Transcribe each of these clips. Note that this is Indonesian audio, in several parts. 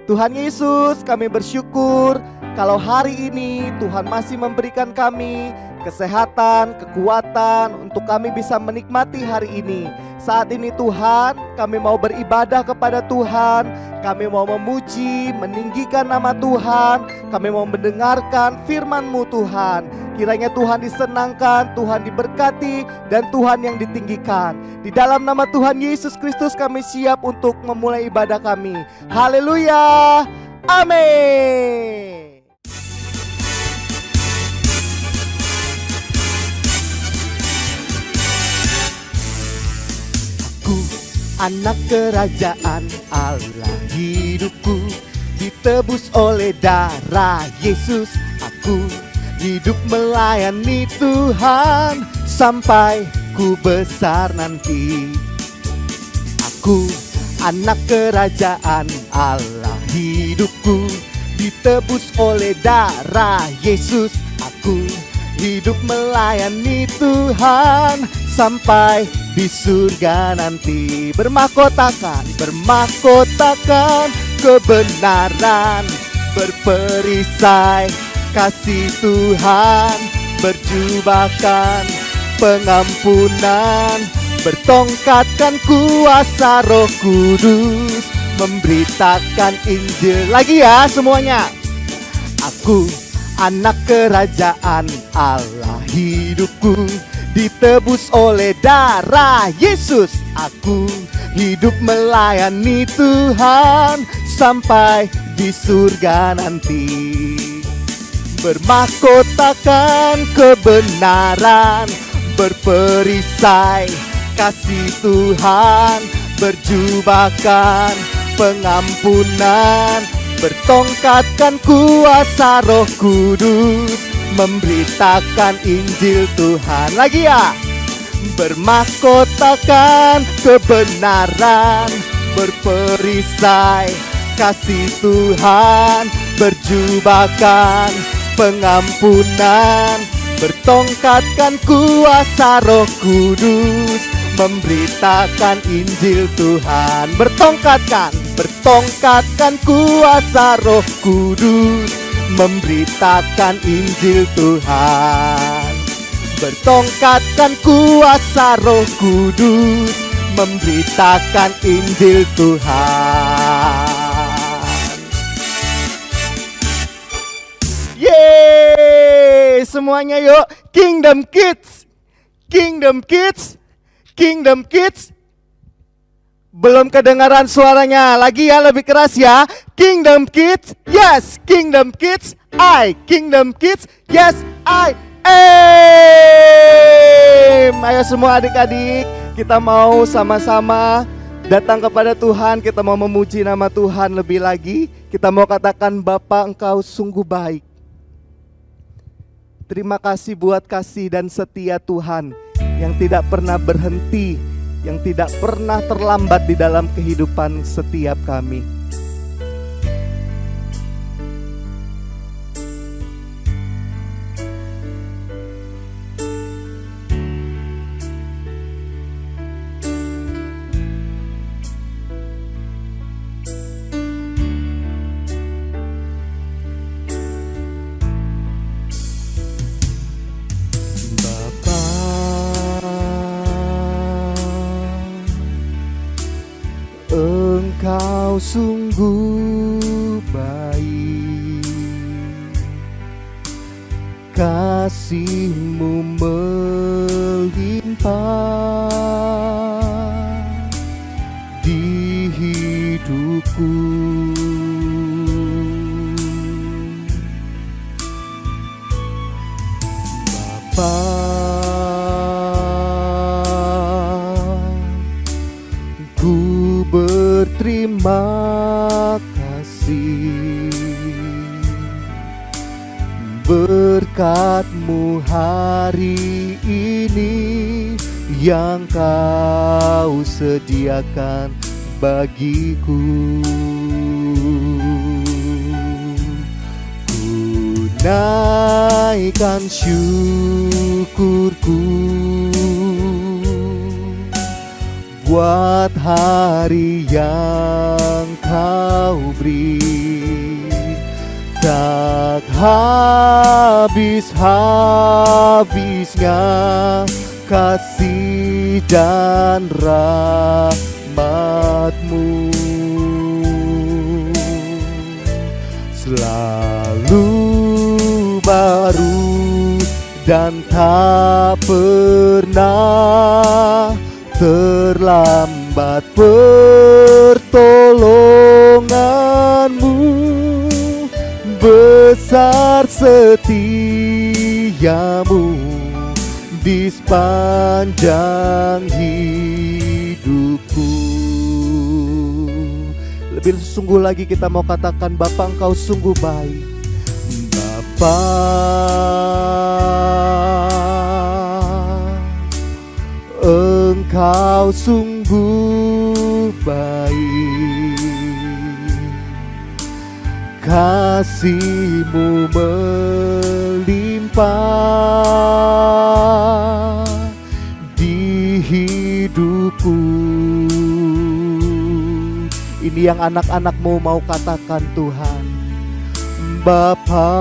Tuhan Yesus, kami bersyukur kalau hari ini Tuhan masih memberikan kami kesehatan, kekuatan untuk kami bisa menikmati hari ini. Saat ini Tuhan, kami mau beribadah kepada Tuhan. Kami mau memuji, meninggikan nama Tuhan. Kami mau mendengarkan firman-Mu Tuhan. Kiranya Tuhan disenangkan, Tuhan diberkati, dan Tuhan yang ditinggikan. Di dalam nama Tuhan Yesus Kristus kami siap untuk memulai ibadah kami. Haleluya, amin. Anak kerajaan Allah, hidupku ditebus oleh darah Yesus. Aku hidup melayani Tuhan sampai ku besar nanti. Aku anak kerajaan Allah, hidupku ditebus oleh darah Yesus. Aku hidup melayani Tuhan sampai di surga nanti. Bermahkotakan kebenaran, berperisai kasih Tuhan, berjubahkan pengampunan, bertongkatkan kuasa Roh Kudus, memberitakan Injil. Lagi ya semuanya. Aku anak kerajaan Allah, hidupku ditebus oleh darah Yesus. Aku hidup melayani Tuhan sampai di surga nanti. Bermahkotakan kebenaran, berperisai kasih Tuhan, berjubahkan pengampunan, bertongkatkan kuasa Roh Kudus, memberitakan Injil Tuhan. Lagi ya. Bermahkotakan kebenaran, berperisai kasih Tuhan, berjubahkan pengampunan, bertongkatkan kuasa Roh Kudus, memberitakan Injil Tuhan. Bertongkatkan kuasa Roh Kudus, memberitakan Injil Tuhan. Bertongkatkan kuasa Roh Kudus, memberitakan Injil Tuhan. Yeay, semuanya yuk. Kingdom Kids. Belum kedengaran suaranya. Lagi ya, lebih keras ya. Kingdom Kids, yes. Kingdom Kids, I. Kingdom Kids, yes, I am. Ayo semua adik-adik, kita mau sama-sama datang kepada Tuhan. Kita mau memuji nama Tuhan lebih lagi. Kita mau katakan, Bapa, Engkau sungguh baik. Terima kasih buat kasih dan setia Tuhan yang tidak pernah berhenti, yang tidak pernah terlambat di dalam kehidupan setiap kami. Engkau sungguh baik, kasih-Mu melimpah di hidupku. Bapa, berterima kasih, berkat-Mu hari ini yang Kau sediakan bagiku. Ku naikkan syukurku buat hari yang Kau beri. Tak habis-habisnya kasih dan rahmat-Mu, selalu baru dan tak pernah terlambat pertolongan-Mu. Besar setiamu di sepanjang hidupku. Lebih sungguh lagi kita mau katakan, Bapa, Engkau sungguh baik. Bapa, Engkau sungguh baik. Kasih-Mu melimpah di hidupku. Ini yang anak-anak-Mu mau katakan, Tuhan. Bapa,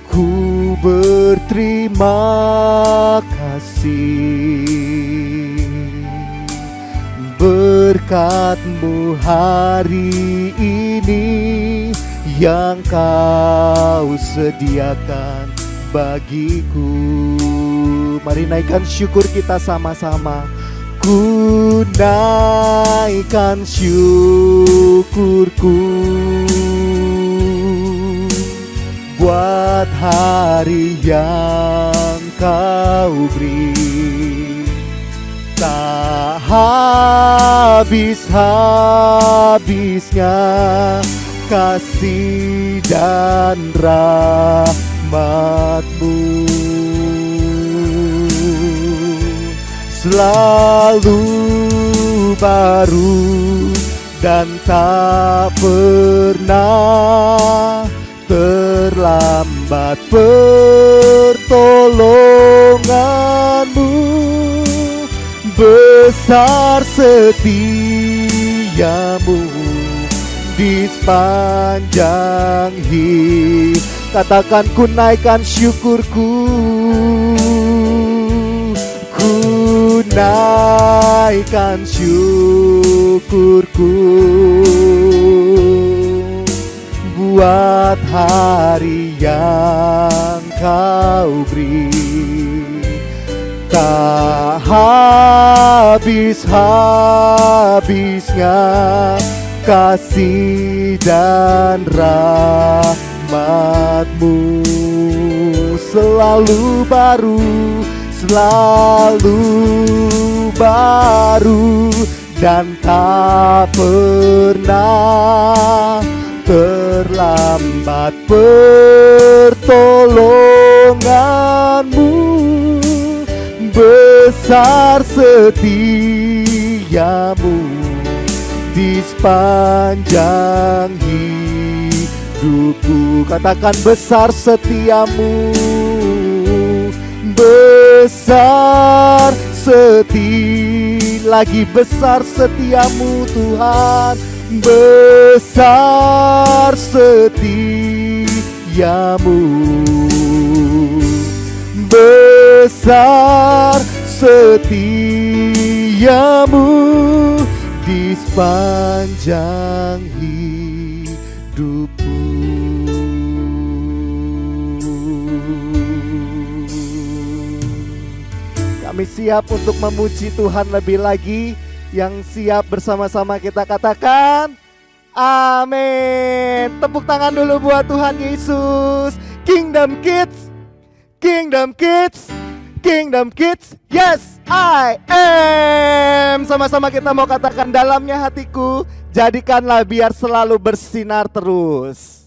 ku berterima kasih. Berkat-Mu hari ini yang Kau sediakan bagiku. Mari naikkan syukur kita sama-sama. Ku naikkan syukurku buat hari yang Kau beri. Tak habis-habisnya kasih dan rahmat-Mu, selalu baru dan tak pernah terlambat pertolongan-Mu. Besar setiamu di sepanjang hidup. Katakan, ku naikkan syukurku, ku naikkan syukurku buat hari yang Kau beri. Tak habis-habisnya kasih dan rahmat-Mu, selalu baru dan tak pernah terlambat pertolongan-Mu. Besar setiamu di sepanjang hidupku. Katakan, besar setiamu, besar lagi besar setiamu Tuhan, besar setiamu, besar setiamu di sepanjang hidupku. Kami siap untuk memuji Tuhan lebih lagi. Yang siap bersama-sama kita katakan amin. Tepuk tangan dulu buat Tuhan Yesus. Kingdom Kids, Kingdom Kids, Kingdom Kids, yes I am. Sama-sama kita mau katakan, dalamnya hatiku jadikanlah biar selalu bersinar terus.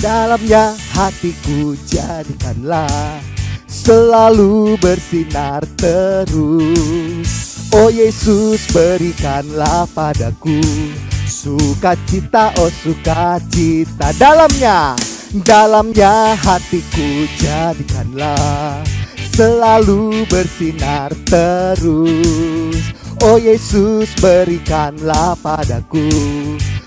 Dalamnya hatiku jadikanlah selalu bersinar terus. Oh Yesus, berikanlah padaku sukacita, oh sukacita. Dalamnya hatiku jadikanlah selalu bersinar terus. Oh Yesus, berikanlah padaku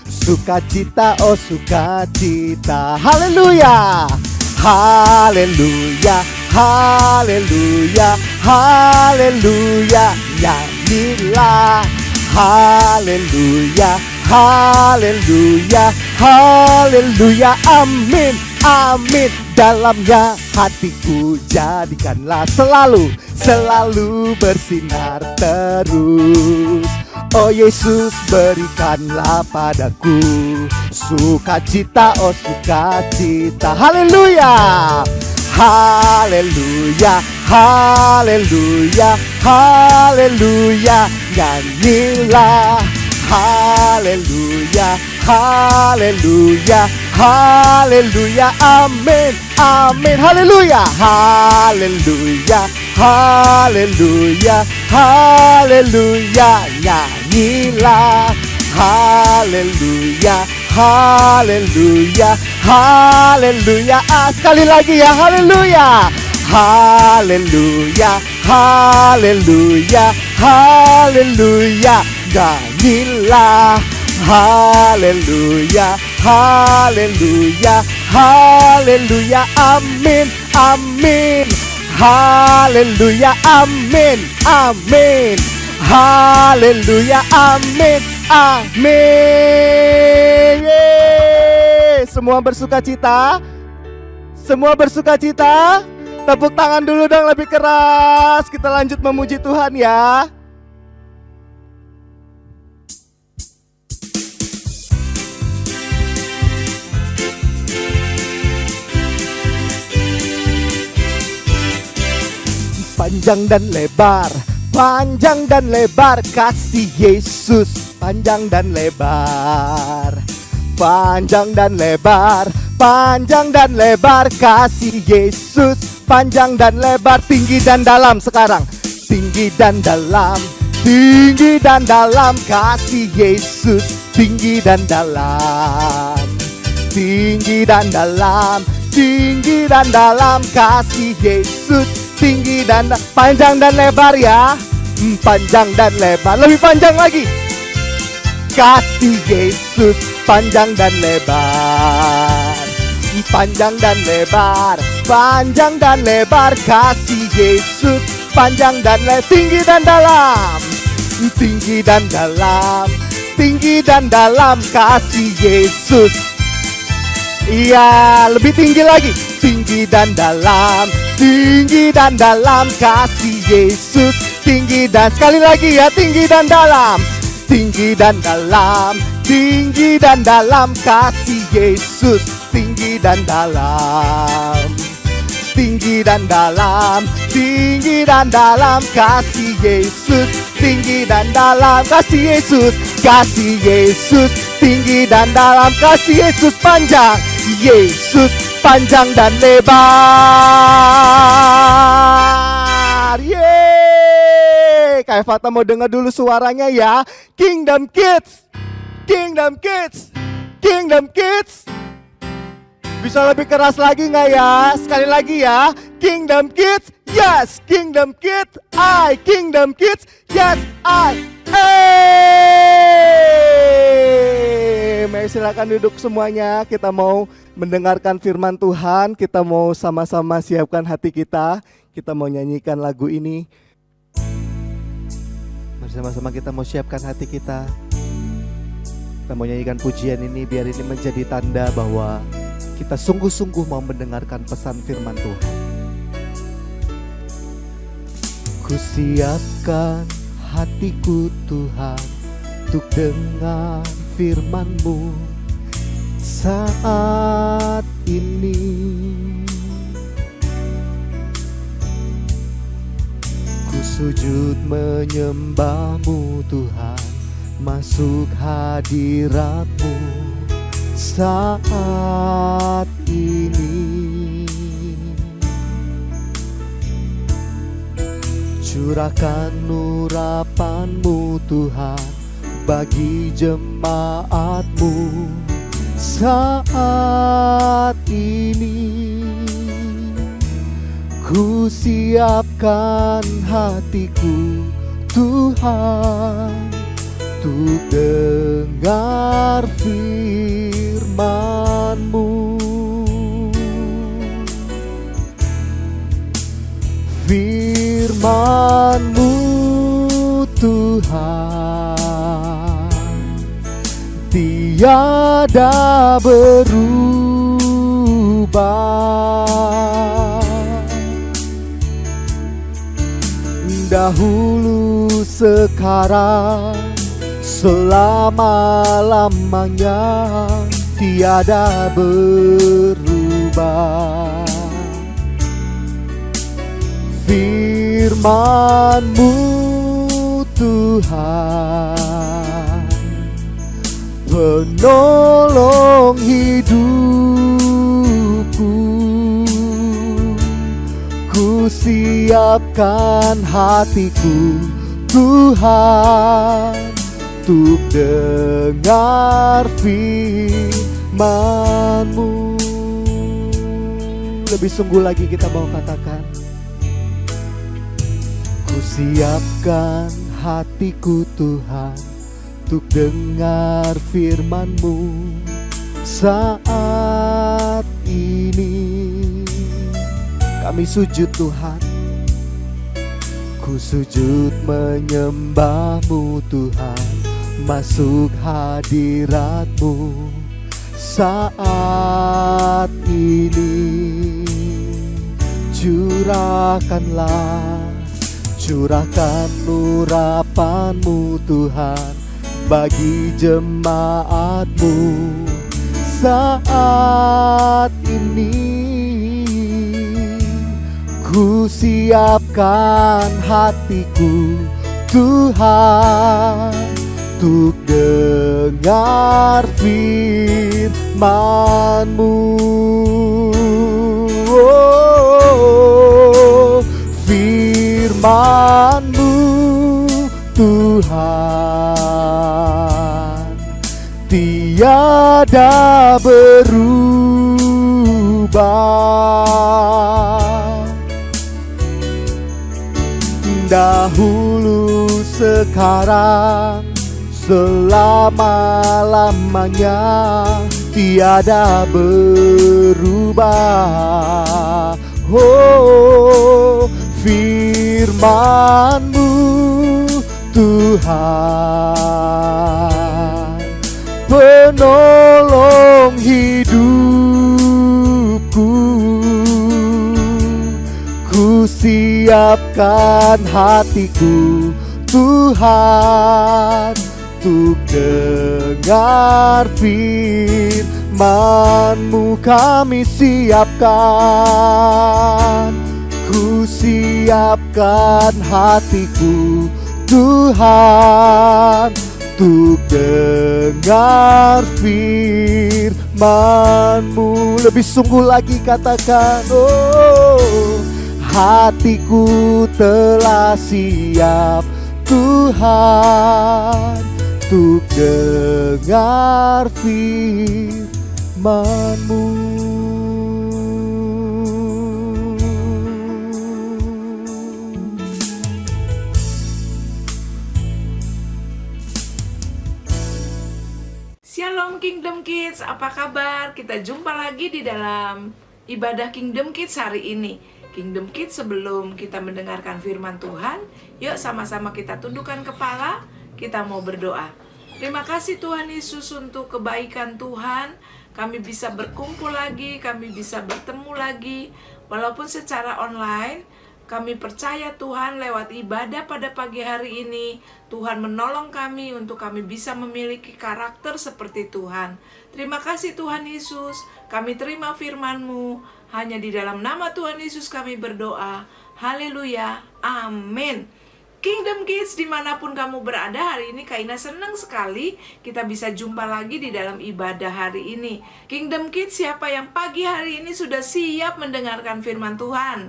sukacita, oh sukacita. Haleluya, haleluya, haleluya, haleluya. Nyanyilah haleluya, haleluya, haleluya. Amin, amin. Dalamnya hatiku jadikanlah selalu bersinar terus. Oh Yesus, berikanlah padaku sukacita, oh sukacita. Haleluya, haleluya, haleluya, haleluya. Nyanyilah haleluya, haleluya, haleluya. Amin, amin. Haleluya, haleluya, haleluya, haleluya. Nyanyilah haleluya, haleluya, haleluya. Sekali lagi ya, haleluya, haleluya, haleluya, haleluya. Nyanyilah haleluya, haleluya, haleluya. Amin, amin. Haleluya, amin, amin. Haleluya, amin, amin. Yeay. Semua bersukacita? Semua bersukacita? Tepuk tangan dulu dong lebih keras. Kita lanjut memuji Tuhan ya. Panjang dan lebar, panjang dan lebar kasih Yesus. Panjang dan lebar, panjang dan lebar, panjang dan lebar kasih Yesus. Panjang dan lebar, tinggi dan dalam sekarang. Tinggi dan dalam, tinggi dan dalam kasih Yesus. Tinggi dan dalam, tinggi dan dalam, tinggi dan dalam kasih Yesus. Tinggi dan panjang dan lebar ya. Panjang dan lebar, lebih panjang lagi. Kasih Yesus, panjang dan lebar. Panjang dan lebar, panjang dan lebar kasih Yesus. Panjang dan lebar, tinggi dan dalam. Tinggi dan dalam, tinggi dan dalam kasih Yesus. Iya, lebih tinggi lagi. Tinggi dan dalam, tinggi dan dalam kasih Yesus. Tinggi dan sekali lagi ya, tinggi dan dalam. Tinggi dan dalam, tinggi dan dalam kasih Yesus. Tinggi dan dalam, tinggi dan dalam, tinggi dan dalam kasih Yesus. Tinggi dan dalam kasih Yesus, kasih Yesus. Tinggi dan dalam kasih Yesus. Panjang Yesus, panjang dan lebar. Yeay. Kak Fata mau dengar dulu suaranya ya. Kingdom Kids, Kingdom Kids, Kingdom Kids. Bisa lebih keras lagi nggak ya? Sekali lagi ya. Kingdom Kids, yes. Kingdom Kids, I. Kingdom Kids, yes, I. Mari silakan duduk semuanya. Kita mau mendengarkan firman Tuhan. Kita mau sama-sama siapkan hati kita. Kita mau nyanyikan lagu ini. Bersama-sama kita mau siapkan hati kita. Kita mau nyanyikan pujian ini biar ini menjadi tanda bahwa kita sungguh-sungguh mau mendengarkan pesan firman Tuhan. Ku siapkan hatiku Tuhan untuk dengar firman-Mu saat ini. Ku sujud menyembah-Mu Tuhan, masuk hadirat-Mu saat ini. Curahkan urapan-Mu Tuhan bagi jemaat-Mu saat ini. Ku siapkan hatiku Tuhan untuk dengar firman-Mu. Firman-Mu Tuhan tiada berubah. Dahulu, sekarang, selama-lamanya tiada berubah. Firman-Mu Tuhan penolong hidupku. Ku siapkan hatiku Tuhan untuk dengar firman-Mu. Lebih sungguh lagi kita mau katakan, ku siapkan hatiku Tuhan untuk dengar firman-Mu saat ini. Kami sujud Tuhan, ku sujud menyembah-Mu Tuhan, masuk hadirat-Mu saat ini. Curahkan urapan-Mu Tuhan bagi jemaat-Mu saat ini. Ku siapkan hatiku Tuhan untuk dengar firman-Mu. Firman-Mu Tuhan tiada berubah. Dahulu, sekarang, selama-lamanya tiada berubah. Oh, firman-Mu Tuhan penolong hidupku. Ku siapkan hatiku Tuhan untuk dengar firman-Mu. Kami siapkan, ku siapkan hatiku Tuhan untuk dengar firman-Mu. Lebih sungguh lagi katakan, oh, hatiku telah siap Tuhan untuk dengar firman-Mu. Shalom Kingdom Kids, apa kabar? Kita jumpa lagi di dalam ibadah Kingdom Kids hari ini. Kingdom Kids, sebelum kita mendengarkan firman Tuhan, yuk sama-sama kita tundukkan kepala, kita mau berdoa. Terima kasih Tuhan Yesus untuk kebaikan Tuhan. Kami bisa berkumpul lagi, kami bisa bertemu lagi, walaupun secara online. Kami percaya Tuhan lewat ibadah pada pagi hari ini, Tuhan menolong kami untuk kami bisa memiliki karakter seperti Tuhan. Terima kasih Tuhan Yesus, kami terima firman-Mu. Hanya di dalam nama Tuhan Yesus kami berdoa. Haleluya, amin. Kingdom Kids, dimanapun kamu berada hari ini, Kaina senang sekali kita bisa jumpa lagi di dalam ibadah hari ini. Kingdom Kids, siapa yang pagi hari ini sudah siap mendengarkan firman Tuhan?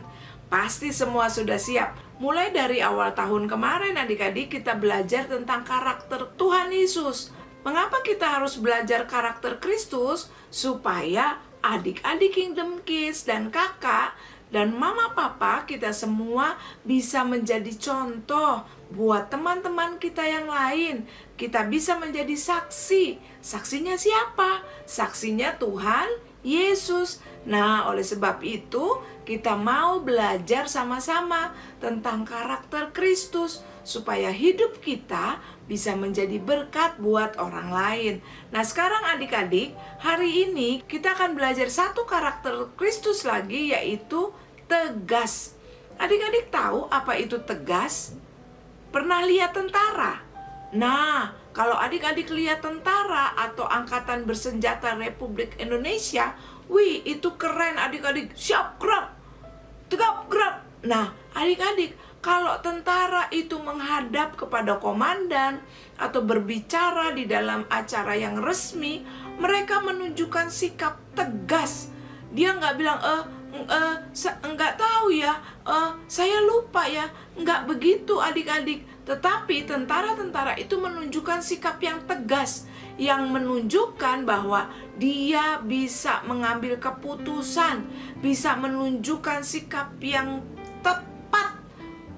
Pasti semua sudah siap. Mulai dari awal tahun kemarin adik-adik kita belajar tentang karakter Tuhan Yesus. Mengapa kita harus belajar karakter Kristus? Supaya adik-adik Kingdom Kids dan kakak dan mama papa kita semua bisa menjadi contoh buat teman-teman kita yang lain. Kita bisa menjadi saksi. Saksinya siapa? Saksinya Tuhan Yesus. Nah, oleh sebab itu kita mau belajar sama-sama tentang karakter Kristus supaya hidup kita bisa menjadi berkat buat orang lain. Nah, sekarang adik-adik, hari ini kita akan belajar satu karakter Kristus lagi, yaitu tegas. Adik-adik tahu apa itu tegas? Pernah lihat tentara? Nah, kalau adik-adik lihat tentara atau angkatan bersenjata Republik Indonesia, wih, itu keren adik-adik, siap gerak, tegap gerak. Nah, adik-adik, kalau tentara itu menghadap kepada komandan atau berbicara di dalam acara yang resmi, mereka menunjukkan sikap tegas. Dia nggak bilang, nggak tahu ya, saya lupa ya. Nggak begitu adik-adik. Tetapi tentara-tentara itu menunjukkan sikap yang tegas, yang menunjukkan bahwa dia bisa mengambil keputusan, bisa menunjukkan sikap yang tepat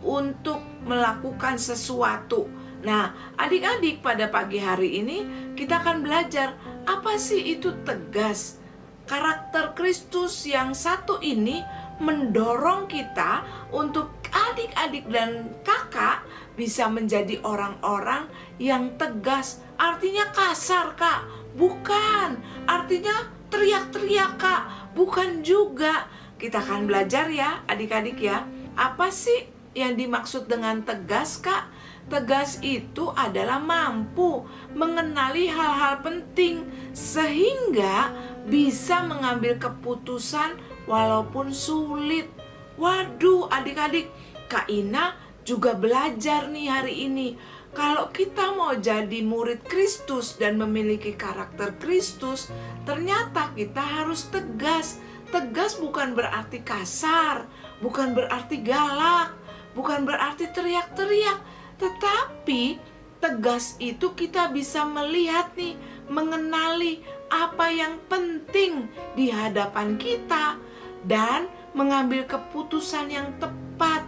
untuk melakukan sesuatu. Nah, adik-adik, pada pagi hari ini kita akan belajar apa sih itu tegas. Karakter Kristus yang satu ini mendorong kita untuk adik-adik dan kakak bisa menjadi orang-orang yang tegas. Artinya kasar, Kak? Bukan. Artinya teriak-teriak, Kak? Bukan juga. Kita akan belajar ya, adik-adik ya. Apa sih yang dimaksud dengan tegas, Kak? Tegas itu adalah mampu mengenali hal-hal penting sehingga bisa mengambil keputusan walaupun sulit. Waduh, adik-adik, Kak Ina juga belajar nih hari ini. Kalau kita mau jadi murid Kristus dan memiliki karakter Kristus, ternyata kita harus tegas. Tegas bukan berarti kasar, bukan berarti galak, bukan berarti teriak-teriak, tetapi tegas itu kita bisa melihat nih, mengenali apa yang penting di hadapan kita dan mengambil keputusan yang tepat.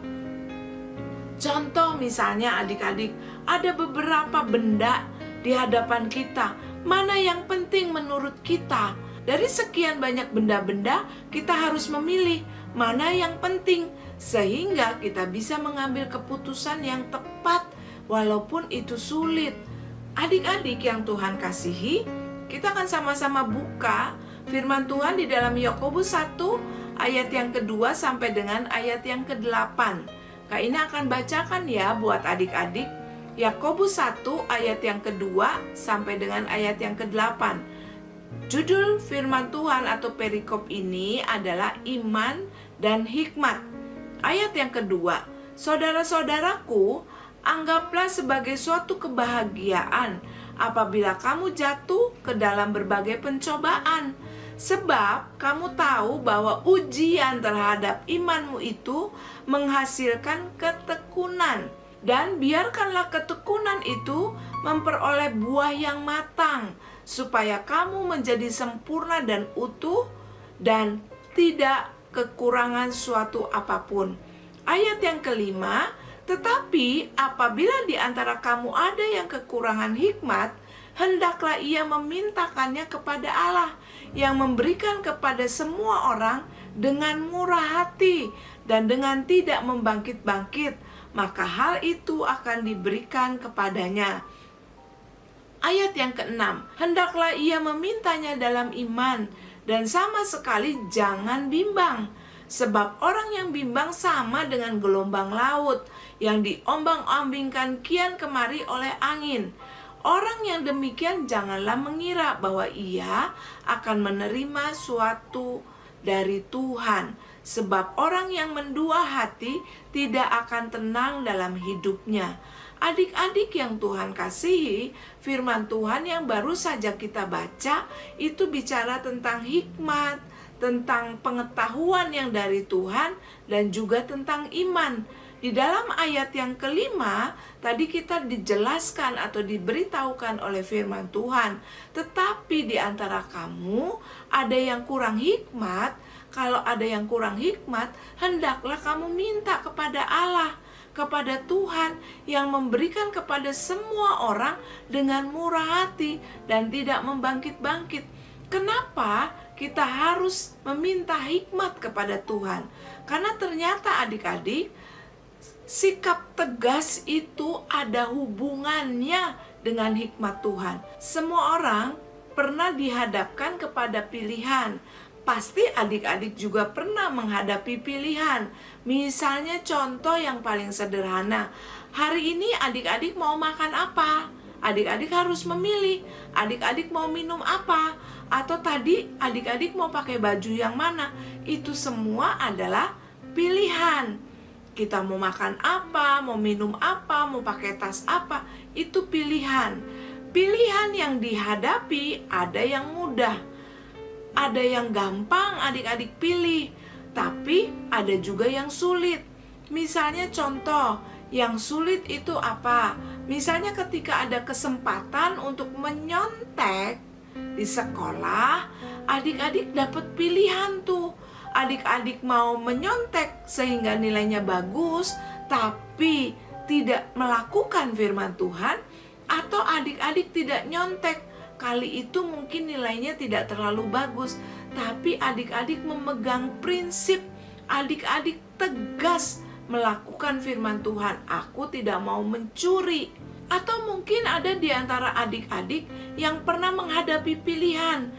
Contoh misalnya adik-adik, ada beberapa benda di hadapan kita. Mana yang penting menurut kita? Dari sekian banyak benda-benda, kita harus memilih mana yang penting sehingga kita bisa mengambil keputusan yang tepat walaupun itu sulit. Adik-adik yang Tuhan kasihi, kita akan sama-sama buka firman Tuhan di dalam Yakobus 1 ayat yang kedua sampai dengan ayat yang ke-8. Kak Ina akan bacakan ya buat adik-adik. Yakobus 1 ayat yang kedua sampai dengan ayat yang ke-8. Judul firman Tuhan atau perikop ini adalah iman dan hikmat. Ayat yang kedua, saudara-saudaraku, anggaplah sebagai suatu kebahagiaan apabila kamu jatuh ke dalam berbagai pencobaan. Sebab kamu tahu bahwa ujian terhadap imanmu itu menghasilkan ketekunan. Dan biarkanlah ketekunan itu memperoleh buah yang matang, supaya kamu menjadi sempurna dan utuh dan tidak kekurangan suatu apapun. Ayat yang kelima, tetapi apabila di antara kamu ada yang kekurangan hikmat, hendaklah ia memintakannya kepada Allah, yang memberikan kepada semua orang dengan murah hati dan dengan tidak membangkit-bangkit, maka hal itu akan diberikan kepadanya. Ayat yang keenam, hendaklah ia memintanya dalam iman dan sama sekali jangan bimbang. Sebab orang yang bimbang sama dengan gelombang laut yang diombang-ambingkan kian kemari oleh angin. Orang yang demikian janganlah mengira bahwa ia akan menerima suatu dari Tuhan. Sebab orang yang mendua hati tidak akan tenang dalam hidupnya. Adik-adik yang Tuhan kasihi, firman Tuhan yang baru saja kita baca itu bicara tentang hikmat, tentang pengetahuan yang dari Tuhan, dan juga tentang iman. Di dalam ayat yang kelima, tadi kita dijelaskan atau diberitahukan oleh firman Tuhan. Tetapi di antara kamu ada yang kurang hikmat. Kalau ada yang kurang hikmat, hendaklah kamu minta kepada Allah, kepada Tuhan yang memberikan kepada semua orang dengan murah hati dan tidak membangkit-bangkit. Kenapa kita harus meminta hikmat kepada Tuhan? Karena ternyata adik-adik, sikap tegas itu ada hubungannya dengan hikmat Tuhan. Semua orang pernah dihadapkan kepada pilihan. Pasti adik-adik juga pernah menghadapi pilihan. Misalnya contoh yang paling sederhana. Hari ini adik-adik mau makan apa? Adik-adik harus memilih. Adik-adik mau minum apa? Atau tadi adik-adik mau pakai baju yang mana? Itu semua adalah pilihan. Kita mau makan apa, mau minum apa, mau pakai tas apa, itu pilihan. Pilihan yang dihadapi ada yang mudah, ada yang gampang adik-adik pilih, tapi ada juga yang sulit. Misalnya contoh, yang sulit itu apa? Misalnya ketika ada kesempatan untuk menyontek di sekolah, adik-adik dapat pilihan tuh. Adik-adik mau menyontek sehingga nilainya bagus, tapi tidak melakukan firman Tuhan, atau adik-adik tidak nyontek, kali itu mungkin nilainya tidak terlalu bagus, tapi adik-adik memegang prinsip, adik-adik tegas melakukan firman Tuhan. Aku tidak mau mencuri. Atau mungkin ada di antara adik-adik yang pernah menghadapi pilihan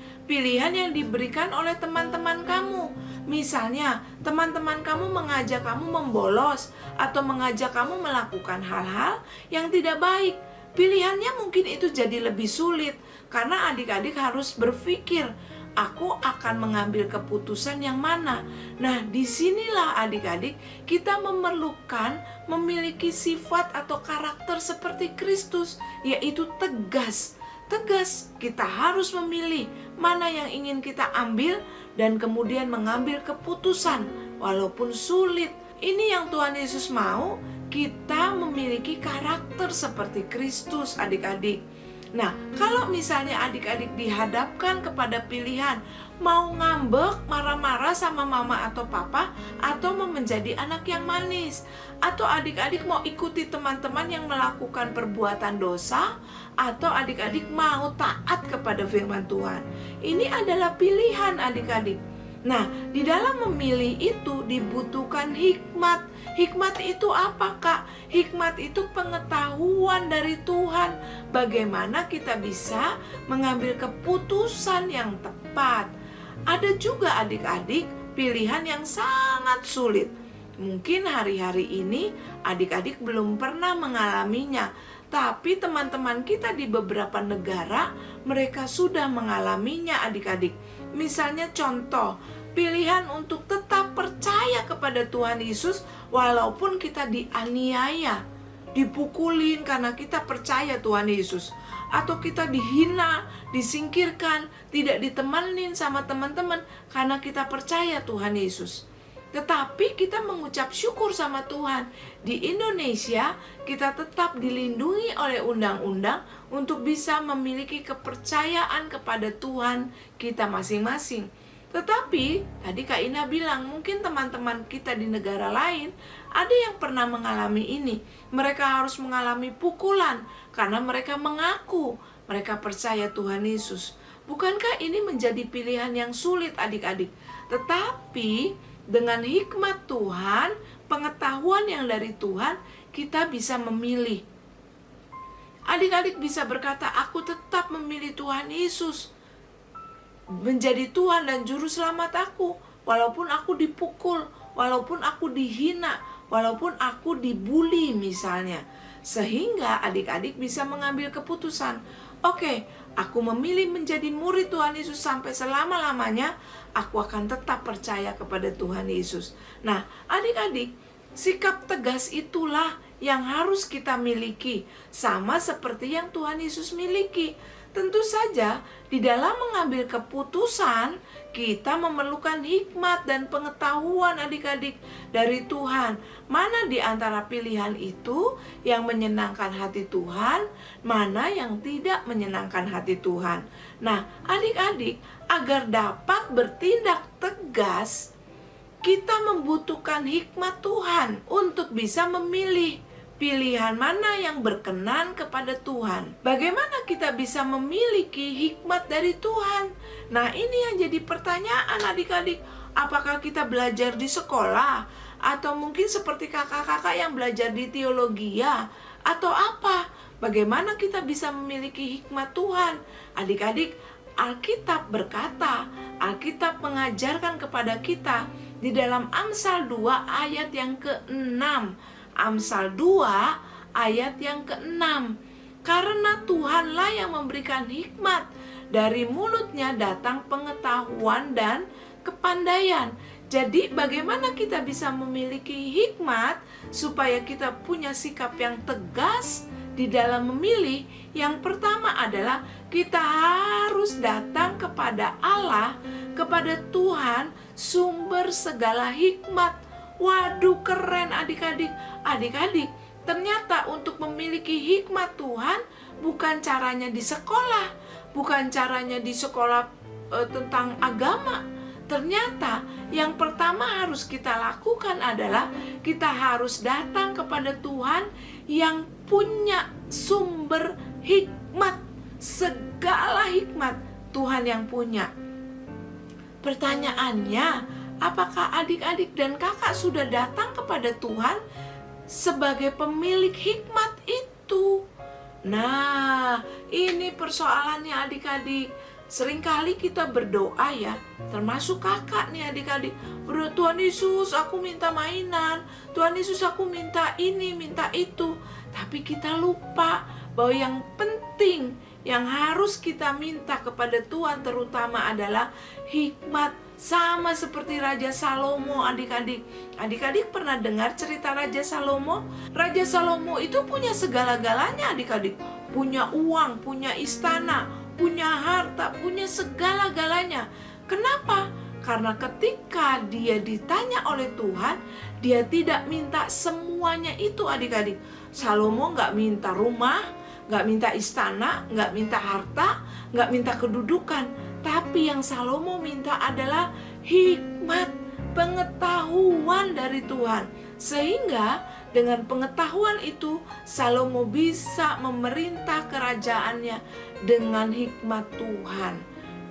yang diberikan oleh teman-teman kamu. Misalnya, teman-teman kamu mengajak kamu membolos atau mengajak kamu melakukan hal-hal yang tidak baik. Pilihannya mungkin itu jadi lebih sulit karena adik-adik harus berpikir, aku akan mengambil keputusan yang mana. Nah, disinilah adik-adik kita memerlukan memiliki sifat atau karakter seperti Kristus, yaitu tegas. Tegas, kita harus memilih mana yang ingin kita ambil dan kemudian mengambil keputusan walaupun sulit. Ini yang Tuhan Yesus mau, kita memiliki karakter seperti Kristus, adik-adik. Nah, kalau misalnya adik-adik dihadapkan kepada pilihan mau ngambek, marah-marah sama mama atau papa, atau mau menjadi anak yang manis, atau adik-adik mau ikuti teman-teman yang melakukan perbuatan dosa, atau adik-adik mau taat kepada firman Tuhan. Ini adalah pilihan adik-adik. Nah, di dalam memilih itu dibutuhkan hikmat. Hikmat itu apa, Kak? Hikmat itu pengetahuan dari Tuhan. Bagaimana kita bisa mengambil keputusan yang tepat. Ada juga adik-adik pilihan yang sangat sulit. Mungkin hari-hari ini adik-adik belum pernah mengalaminya. Tapi teman-teman kita di beberapa negara, mereka sudah mengalaminya adik-adik. Misalnya contoh, pilihan untuk tetap percaya kepada Tuhan Yesus walaupun kita dianiaya, dipukulin karena kita percaya Tuhan Yesus, atau kita dihina, disingkirkan, tidak ditemenin sama teman-teman karena kita percaya Tuhan Yesus. Tetapi kita mengucap syukur sama Tuhan. Di Indonesia kita tetap dilindungi oleh undang-undang untuk bisa memiliki kepercayaan kepada Tuhan kita masing-masing. Tetapi tadi Kak Ina bilang mungkin teman-teman kita di negara lain ada yang pernah mengalami ini. Mereka harus mengalami pukulan karena mereka mengaku mereka percaya Tuhan Yesus. Bukankah ini menjadi pilihan yang sulit adik-adik? Tetapi dengan hikmat Tuhan, pengetahuan yang dari Tuhan, kita bisa memilih. Adik-adik bisa berkata, aku tetap memilih Tuhan Yesus menjadi Tuhan dan Juru Selamat aku, walaupun aku dipukul, walaupun aku dihina, walaupun aku dibully misalnya. Sehingga adik-adik bisa mengambil keputusan, oke, aku memilih menjadi murid Tuhan Yesus sampai selama-lamanya, aku akan tetap percaya kepada Tuhan Yesus. Nah, adik-adik, sikap tegas itulah yang harus kita miliki, sama seperti yang Tuhan Yesus miliki. Tentu saja, di dalam mengambil keputusan, kita memerlukan hikmat dan pengetahuan adik-adik dari Tuhan. Mana di antara pilihan itu yang menyenangkan hati Tuhan, mana yang tidak menyenangkan hati Tuhan. Nah, adik-adik, agar dapat bertindak tegas, kita membutuhkan hikmat Tuhan untuk bisa memilih pilihan mana yang berkenan kepada Tuhan. Bagaimana kita bisa memiliki hikmat dari Tuhan? Nah, ini yang jadi pertanyaan adik-adik. Apakah kita belajar di sekolah? Atau mungkin seperti kakak-kakak yang belajar di teologia? Atau apa? Bagaimana kita bisa memiliki hikmat Tuhan? Adik-adik, Alkitab berkata, Alkitab mengajarkan kepada kita di dalam Amsal 2 ayat yang ke-6. Amsal 2 ayat yang ke-6. Karena Tuhanlah yang memberikan hikmat, dari mulutnya datang pengetahuan dan kepandaian. Jadi bagaimana kita bisa memiliki hikmat supaya kita punya sikap yang tegas di dalam memilih? Yang pertama adalah kita harus datang kepada Allah, kepada Tuhan, sumber segala hikmat. Waduh, keren adik-adik. Adik-adik, ternyata untuk memiliki hikmat Tuhan bukan caranya di sekolah, bukan caranya di sekolah tentang agama. Ternyata yang pertama harus kita lakukan adalah kita harus datang kepada Tuhan yang punya sumber hikmat. Segala hikmat Tuhan yang punya. Pertanyaannya, apakah adik-adik dan kakak sudah datang kepada Tuhan sebagai pemilik hikmat itu? Nah, ini persoalannya adik-adik. Seringkali kita berdoa ya, termasuk kakak nih adik-adik. Berdoa, Tuhan Yesus aku minta mainan, Tuhan Yesus aku minta ini, minta itu. Tapi kita lupa bahwa yang penting yang harus kita minta kepada Tuhan terutama adalah hikmat. Sama seperti Raja Salomo adik-adik. Adik-adik pernah dengar cerita Raja Salomo? Raja Salomo itu punya segala-galanya adik-adik. Punya uang, punya istana, punya harta, punya segala-galanya. Kenapa? Karena ketika dia ditanya oleh Tuhan, dia tidak minta semuanya itu adik-adik. Salomo gak minta rumah, gak minta istana, gak minta harta, gak minta kedudukan. Tapi yang Salomo minta adalah hikmat, pengetahuan dari Tuhan. Sehingga dengan pengetahuan itu Salomo bisa memerintah kerajaannya dengan hikmat Tuhan.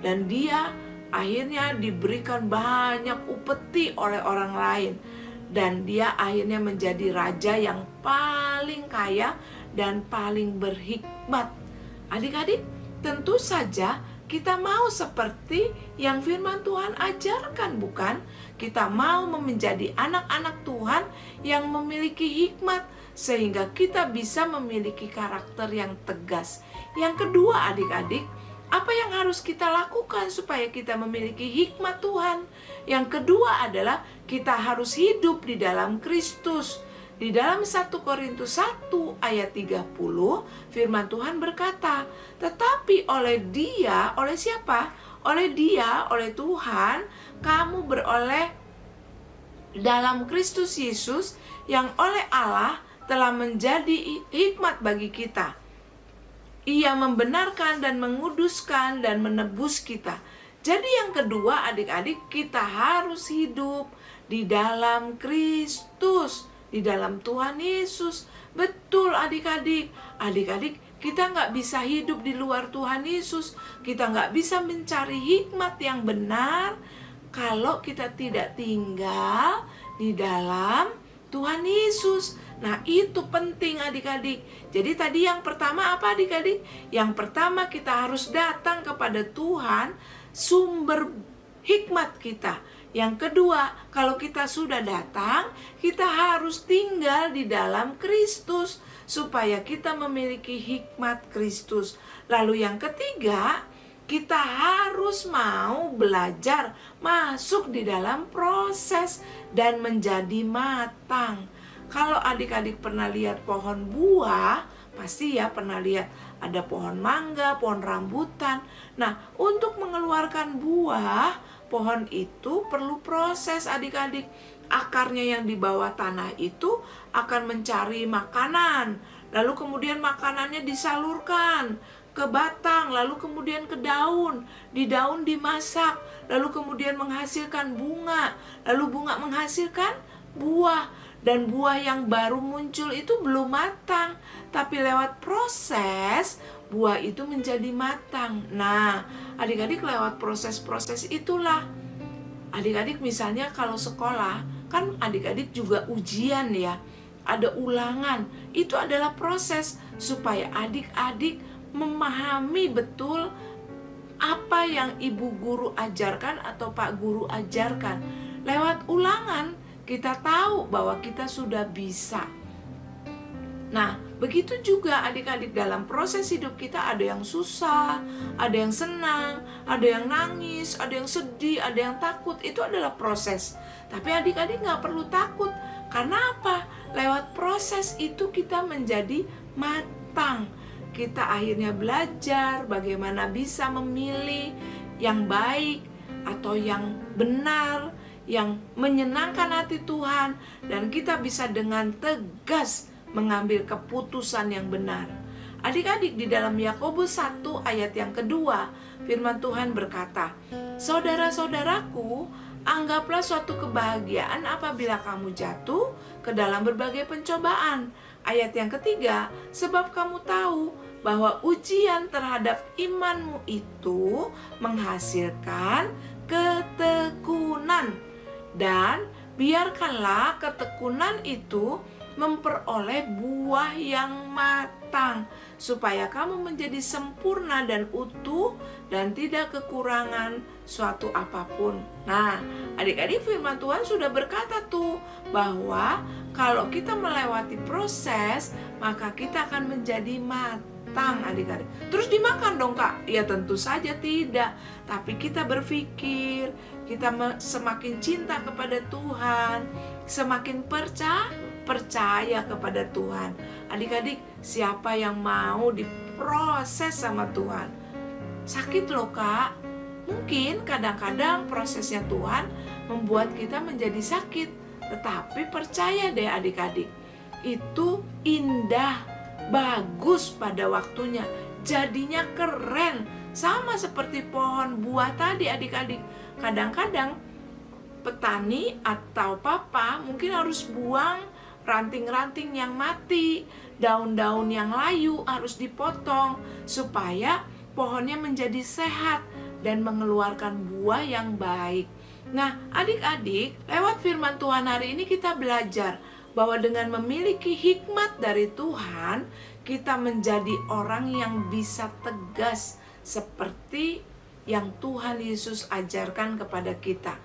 Dan dia akhirnya diberikan banyak upeti oleh orang lain. Dan dia akhirnya menjadi raja yang paling kaya dan paling berhikmat. Adik-adik, tentu saja kita mau seperti yang firman Tuhan ajarkan, bukan? Kita mau menjadi anak-anak Tuhan yang memiliki hikmat sehingga kita bisa memiliki karakter yang tegas. Yang kedua adik-adik, apa yang harus kita lakukan supaya kita memiliki hikmat Tuhan? Yang kedua adalah kita harus hidup di dalam Kristus. Di dalam 1 Korintus 1 ayat 30 firman Tuhan berkata, tetapi oleh dia, oleh siapa? Oleh dia, oleh Tuhan, kamu beroleh dalam Kristus Yesus yang oleh Allah telah menjadi hikmat bagi kita. Ia membenarkan dan menguduskan dan menebus kita. Jadi yang kedua adik-adik, kita harus hidup di dalam Kristus, di dalam Tuhan Yesus. Betul adik-adik. Adik-adik, kita nggak bisa hidup di luar Tuhan Yesus. Kita nggak bisa mencari hikmat yang benar kalau kita tidak tinggal di dalam Tuhan Yesus. Nah, itu penting adik-adik. Jadi tadi yang pertama apa adik-adik? Yang pertama kita harus datang kepada Tuhan, sumber hikmat kita. Yang kedua, kalau kita sudah datang, kita harus tinggal di dalam Kristus supaya kita memiliki hikmat Kristus. Lalu yang ketiga, kita harus mau belajar masuk di dalam proses dan menjadi matang. Kalau adik-adik pernah lihat pohon buah, pasti ya pernah lihat ada pohon mangga, pohon rambutan. Nah, untuk mengeluarkan buah, pohon itu perlu proses adik-adik. Akarnya yang di bawah tanah itu akan mencari makanan, lalu kemudian makanannya disalurkan ke batang, lalu kemudian ke daun, di daun dimasak, lalu kemudian menghasilkan bunga, lalu bunga menghasilkan buah, dan buah yang baru muncul itu belum matang, tapi lewat proses buah itu menjadi matang. Nah, adik-adik lewat proses-proses itulah. Adik-adik misalnya kalau sekolah, kan adik-adik juga ujian ya, ada ulangan. Itu adalah proses supaya adik-adik memahami betul apa yang ibu guru ajarkan atau pak guru ajarkan. Lewat ulangan kita tahu bahwa kita sudah bisa. Nah, begitu juga adik-adik dalam proses hidup kita, ada yang susah, ada yang senang, ada yang nangis, ada yang sedih, ada yang takut. Itu adalah proses. Tapi adik-adik gak perlu takut. Karena apa? Lewat proses itu kita menjadi matang. Kita akhirnya belajar bagaimana bisa memilih yang baik atau yang benar, yang menyenangkan hati Tuhan, dan kita bisa dengan tegas mengambil keputusan yang benar. Adik-adik, di dalam Yakobus 1 ayat yang kedua, firman Tuhan berkata, "Saudara-saudaraku, anggaplah suatu kebahagiaan apabila kamu jatuh ke dalam berbagai pencobaan." Ayat yang ketiga, "Sebab kamu tahu bahwa ujian terhadap imanmu itu menghasilkan ketekunan. Dan biarkanlah ketekunan itu memperoleh buah yang matang, supaya kamu menjadi sempurna dan utuh dan tidak kekurangan suatu apapun." Nah, adik-adik, firman Tuhan sudah berkata tuh bahwa kalau kita melewati proses, maka kita akan menjadi matang, adik-adik. Terus dimakan dong, Kak? Ya tentu saja tidak. Tapi kita berpikir, kita semakin cinta kepada Tuhan, semakin percaya kepada Tuhan. Adik-adik, siapa yang mau diproses sama Tuhan? Sakit loh, Kak. Mungkin kadang-kadang prosesnya Tuhan membuat kita menjadi sakit. Tetapi percaya deh adik-adik, itu indah, bagus pada waktunya. Jadinya keren. Sama seperti pohon buah tadi adik-adik. Kadang-kadang petani atau papa mungkin harus buang ranting-ranting yang mati, daun-daun yang layu harus dipotong supaya pohonnya menjadi sehat dan mengeluarkan buah yang baik. Nah, adik-adik, lewat firman Tuhan hari ini kita belajar bahwa dengan memiliki hikmat dari Tuhan, kita menjadi orang yang bisa tegas seperti yang Tuhan Yesus ajarkan kepada kita.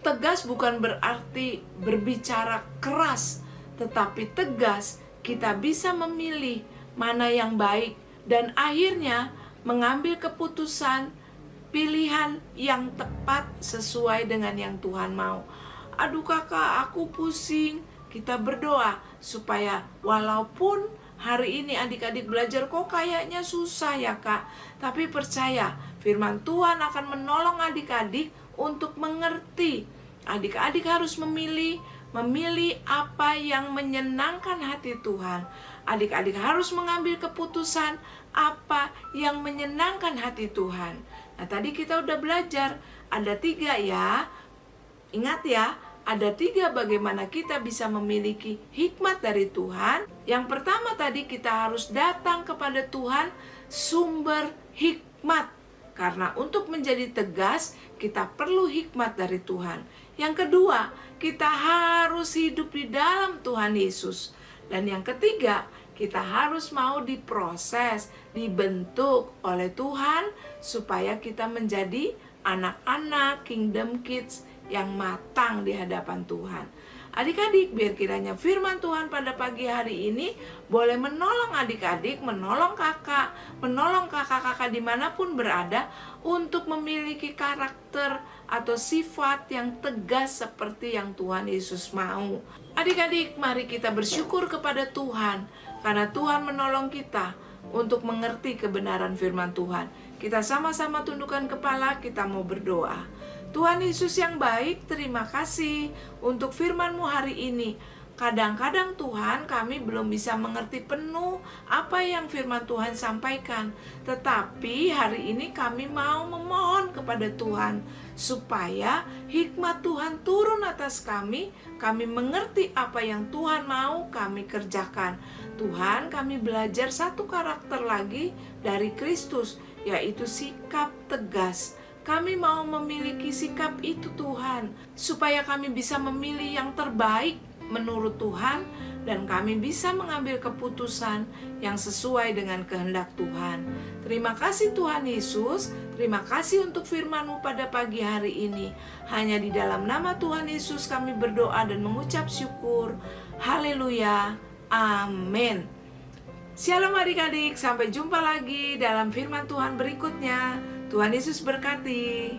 Tegas bukan berarti berbicara keras, tetapi tegas kita bisa memilih mana yang baik dan akhirnya mengambil keputusan pilihan yang tepat sesuai dengan yang Tuhan mau. Aduh kakak, aku pusing. Kita berdoa supaya walaupun hari ini adik-adik belajar kok kayaknya susah ya kak, tapi percaya firman Tuhan akan menolong adik-adik untuk mengerti. Adik-adik harus memilih apa yang menyenangkan hati Tuhan. Adik-adik harus mengambil keputusan apa yang menyenangkan hati Tuhan. Nah, tadi kita udah belajar ada 3 ya. Ingat ya, ada 3 bagaimana kita bisa memiliki hikmat dari Tuhan. Yang pertama tadi, kita harus datang kepada Tuhan, sumber hikmat. Karena untuk menjadi tegas, kita perlu hikmat dari Tuhan. Yang kedua, kita harus hidup di dalam Tuhan Yesus. Dan yang ketiga, kita harus mau diproses, dibentuk oleh Tuhan supaya kita menjadi anak-anak Kingdom Kids yang matang di hadapan Tuhan. Adik-adik, biar kiranya firman Tuhan pada pagi hari ini boleh menolong adik-adik, menolong kakak-kakak dimanapun berada untuk memiliki karakter atau sifat yang tegas seperti yang Tuhan Yesus mau. Adik-adik, mari kita bersyukur kepada Tuhan karena Tuhan menolong kita untuk mengerti kebenaran firman Tuhan. Kita sama-sama tundukkan kepala, kita mau berdoa. Tuhan Yesus yang baik, terima kasih untuk firman-Mu hari ini. Kadang-kadang Tuhan, kami belum bisa mengerti penuh apa yang firman Tuhan sampaikan. Tetapi hari ini kami mau memohon kepada Tuhan supaya hikmat Tuhan turun atas kami mengerti apa yang Tuhan mau kami kerjakan. Tuhan, kami belajar satu karakter lagi dari Kristus, yaitu sikap tegas. Kami mau memiliki sikap itu Tuhan, supaya kami bisa memilih yang terbaik menurut Tuhan, dan kami bisa mengambil keputusan yang sesuai dengan kehendak Tuhan. Terima kasih Tuhan Yesus, terima kasih untuk firman-Mu pada pagi hari ini. Hanya di dalam nama Tuhan Yesus kami berdoa dan mengucap syukur. Haleluya, amin. Shalom adik-adik, sampai jumpa lagi dalam firman Tuhan berikutnya. Tuhan Yesus berkati.